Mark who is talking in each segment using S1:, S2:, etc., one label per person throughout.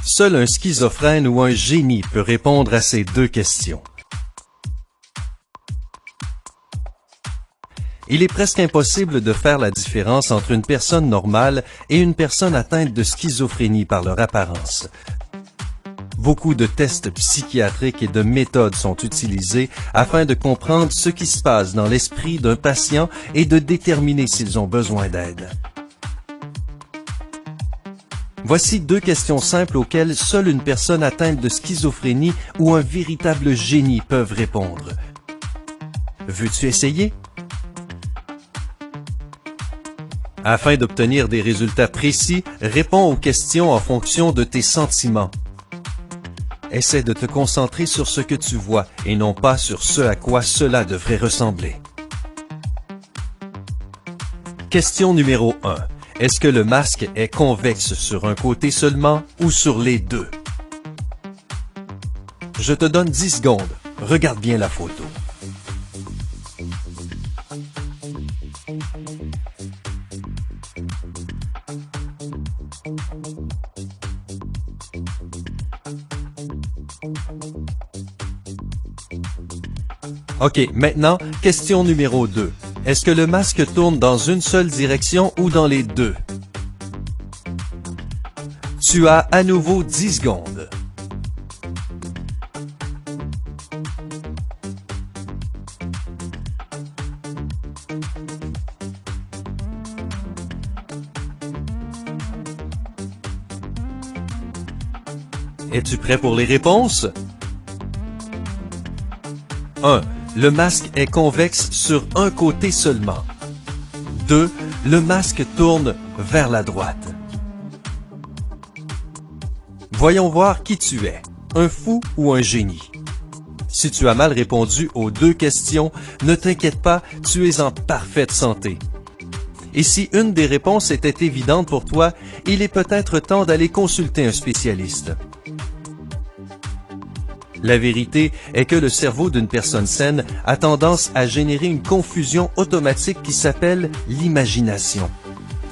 S1: Seul un schizophrène ou un génie peut répondre à ces deux questions. Il est presque impossible de faire la différence entre une personne normale et une personne atteinte de schizophrénie par leur apparence. Beaucoup de tests psychiatriques et de méthodes sont utilisés afin de comprendre ce qui se passe dans l'esprit d'un patient et de déterminer s'ils ont besoin d'aide. Voici deux questions simples auxquelles seule une personne atteinte de schizophrénie ou un véritable génie peuvent répondre. Veux-tu essayer? Afin d'obtenir des résultats précis, réponds aux questions en fonction de tes sentiments. Essaie de te concentrer sur ce que tu vois et non pas sur ce à quoi cela devrait ressembler. Question numéro 1. Est-ce que le masque est convexe sur un côté seulement ou sur les deux? Je te donne 10 secondes. Regarde bien la photo. OK, maintenant, question numéro 2. Est-ce que le masque tourne dans une seule direction ou dans les deux? Tu as à nouveau 10 secondes. Es-tu prêt pour les réponses? 1. Le masque est convexe sur un côté seulement. 2. Le masque tourne vers la droite. Voyons voir qui tu es, un fou ou un génie. Si tu as mal répondu aux deux questions, ne t'inquiète pas, tu es en parfaite santé. Et si une des réponses était évidente pour toi, il est peut-être temps d'aller consulter un spécialiste. La vérité est que le cerveau d'une personne saine a tendance à générer une confusion automatique qui s'appelle l'imagination.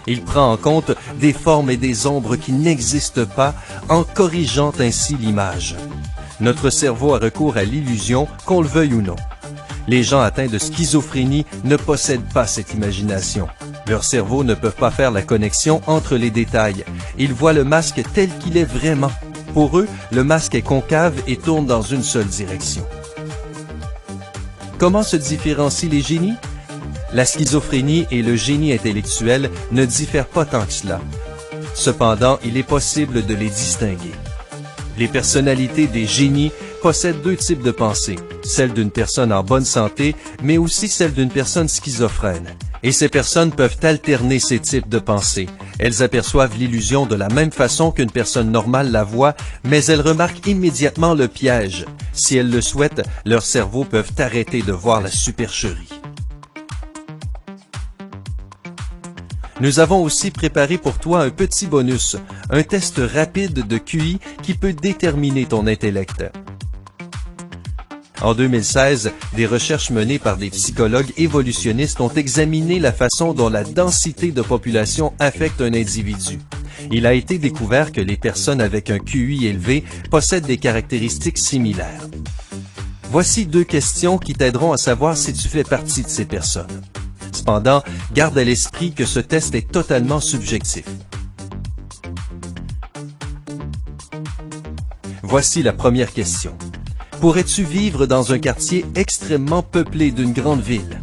S1: Il prend en compte des formes et des ombres qui n'existent pas en corrigeant ainsi l'image. Notre cerveau a recours à l'illusion, qu'on le veuille ou non. Les gens atteints de schizophrénie ne possèdent pas cette imagination. Leurs cerveaux ne peuvent pas faire la connexion entre les détails. Ils voient le masque tel qu'il est vraiment. Pour eux, le masque est concave et tourne dans une seule direction. Comment se différencient les génies? La schizophrénie et le génie intellectuel ne diffèrent pas tant que cela. Cependant, il est possible de les distinguer. Les personnalités des génies possèdent deux types de pensées, celle d'une personne en bonne santé, mais aussi celle d'une personne schizophrène. Et ces personnes peuvent alterner ces types de pensées. Elles aperçoivent l'illusion de la même façon qu'une personne normale la voit, mais elles remarquent immédiatement le piège. Si elles le souhaitent, leurs cerveaux peuvent arrêter de voir la supercherie. Nous avons aussi préparé pour toi un petit bonus, un test rapide de QI qui peut déterminer ton intellect. En 2016, des recherches menées par des psychologues évolutionnistes ont examiné la façon dont la densité de population affecte un individu. Il a été découvert que les personnes avec un QI élevé possèdent des caractéristiques similaires. Voici deux questions qui t'aideront à savoir si tu fais partie de ces personnes. Cependant, garde à l'esprit que ce test est totalement subjectif. Voici la première question. Pourrais-tu vivre dans un quartier extrêmement peuplé d'une grande ville?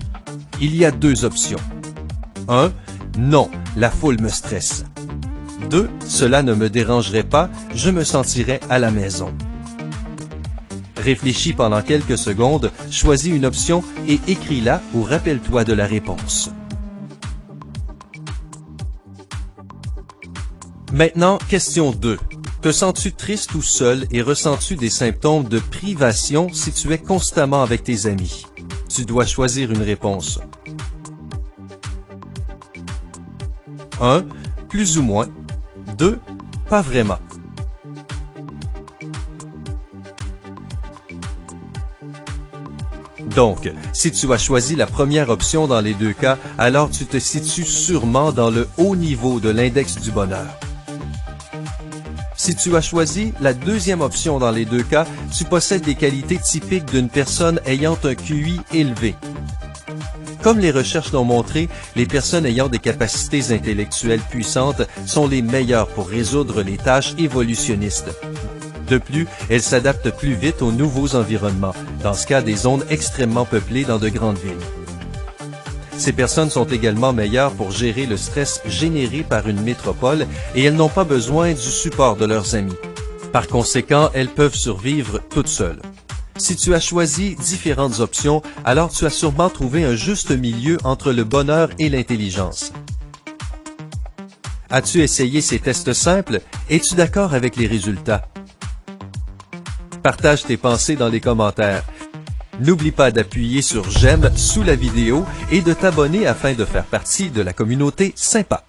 S1: Il y a deux options. 1. Non, la foule me stresse. 2. Cela ne me dérangerait pas, je me sentirais à la maison. Réfléchis pendant quelques secondes, choisis une option et écris-la ou rappelle-toi de la réponse. Maintenant, question 2. Te sens-tu triste ou seul et ressens-tu des symptômes de privation si tu es constamment avec tes amis? Tu dois choisir une réponse. 1. Plus ou moins. 2. Pas vraiment. Donc, si tu as choisi la première option dans les deux cas, alors tu te situes sûrement dans le haut niveau de l'index du bonheur. Si tu as choisi la deuxième option dans les deux cas, tu possèdes des qualités typiques d'une personne ayant un QI élevé. Comme les recherches l'ont montré, les personnes ayant des capacités intellectuelles puissantes sont les meilleures pour résoudre les tâches évolutionnistes. De plus, elles s'adaptent plus vite aux nouveaux environnements, dans ce cas des zones extrêmement peuplées dans de grandes villes. Ces personnes sont également meilleures pour gérer le stress généré par une métropole et elles n'ont pas besoin du support de leurs amis. Par conséquent, elles peuvent survivre toutes seules. Si tu as choisi différentes options, alors tu as sûrement trouvé un juste milieu entre le bonheur et l'intelligence. As-tu essayé ces tests simples? Es-tu d'accord avec les résultats? Partage tes pensées dans les commentaires. N'oublie pas d'appuyer sur j'aime sous la vidéo et de t'abonner afin de faire partie de la communauté sympa.